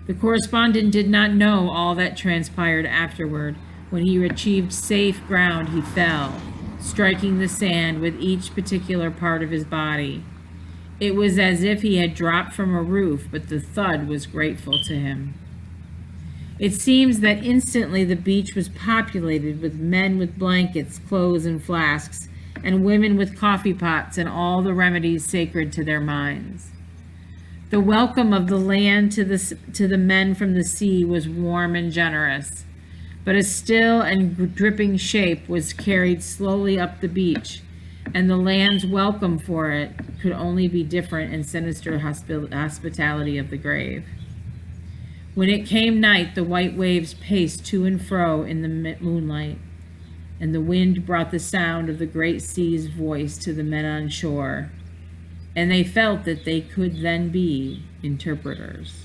The correspondent did not know all that transpired afterward. When he achieved safe ground, he fell, striking the sand with each particular part of his body. It was as if he had dropped from a roof, but the thud was grateful to him. It seems that instantly the beach was populated with men with blankets, clothes, and flasks, and women with coffee pots and all the remedies sacred to their minds. The welcome of the land to the men from the sea was warm and generous, but a still and dripping shape was carried slowly up the beach, and the land's welcome for it could only be different and sinister hospitality of the grave. When it came night, the white waves paced to and fro in the moonlight, and the wind brought the sound of the great sea's voice to the men on shore, and they felt that they could then be interpreters.